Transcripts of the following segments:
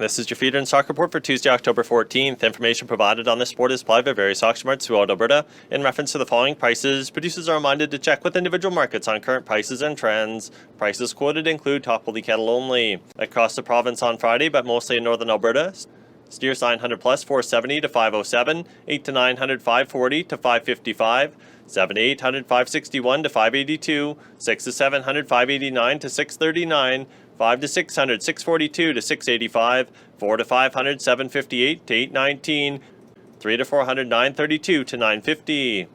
This is your feeder and stock report for Tuesday, October 14th. Information provided on this report is supplied by various auction marts throughout Alberta. In reference to the following prices, producers are reminded to check with individual markets on current prices and trends. Prices quoted include top-quality cattle only. Across the province on Friday, but mostly in northern Alberta, steers 900 plus 470 to 507, 8 to 900 540 to 555, 7 to 800 561 to 582, 6 to 700 589 to 639, 5 to 600 642 to 685, 4 to 500 758 to 819, 3 to 400 932 to 950.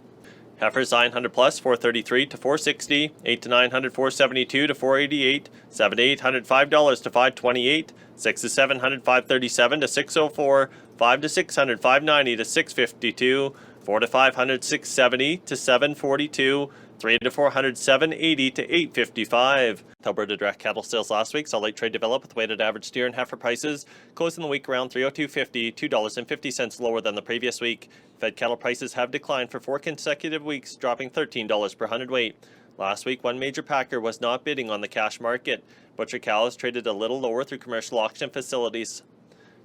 Heifers 900 plus 433 to 460, 8 to 900 472 to 488, 7 to 800 $5 to 528, 6 to 700 537 to 604, 5 to 600 590 to 652, 4 to 500 670 to 742, 3 to 400 780 to 855. Alberta direct cattle sales last week saw light trade develop with weighted average steer and heifer prices closing the week around $302.50, $2.50 lower than the previous week. Fed cattle prices have declined for 4 consecutive weeks, dropping $13 per hundredweight. Last week, one major packer was not bidding on the cash market. Butcher cows traded a little lower through commercial auction facilities.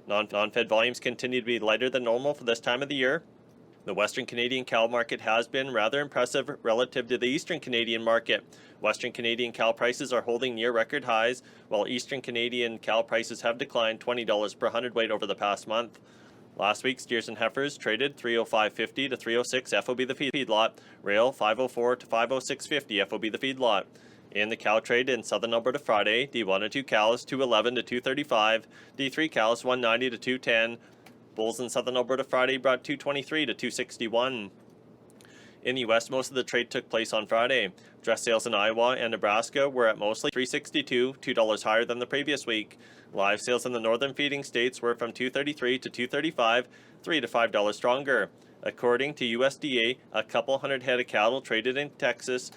Non-fed volumes continue to be lighter than normal for this time of the year. The Western Canadian cow market has been rather impressive relative to the Eastern Canadian market. Western Canadian cow prices are holding near record highs, while Eastern Canadian cow prices have declined $20 per hundredweight over the past month. Last week, steers and heifers traded 305.50 to 306 FOB the feedlot, rail 504 to 506.50 FOB the feedlot. In the cow trade in southern Alberta Friday, D1 and 2 cows 211 to 235, D3 cows 190 to 210. Bulls in southern Alberta Friday brought 223 to 261. In the U.S., most of the trade took place on Friday. Dress sales in Iowa and Nebraska were at mostly $362, $2 higher than the previous week. Live sales in the northern feeding states were from $233 to $235, $3 to $5 stronger. According to USDA, a couple hundred head of cattle traded in Texas,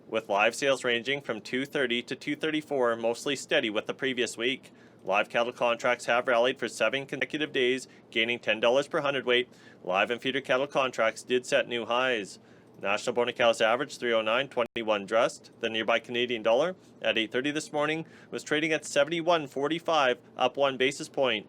with live sales ranging from $230 to $234, mostly steady with the previous week. Live cattle contracts have rallied for 7 consecutive days, gaining $10 per hundredweight. Live and feeder cattle contracts did set new highs. National bone cows average 309.21 dressed. The nearby Canadian dollar at 8:30 this morning was trading at 71.45, up 1 basis point.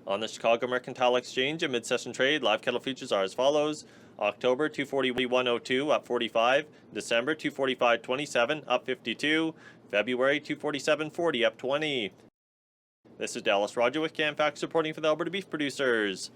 On the Chicago Mercantile Exchange, a mid-session trade, live cattle futures are as follows. October 241.02 up 45, December 245.27 up 52, February 247.40 up 20. This is Dallas Rodger with Canfax reporting for the Alberta beef producers.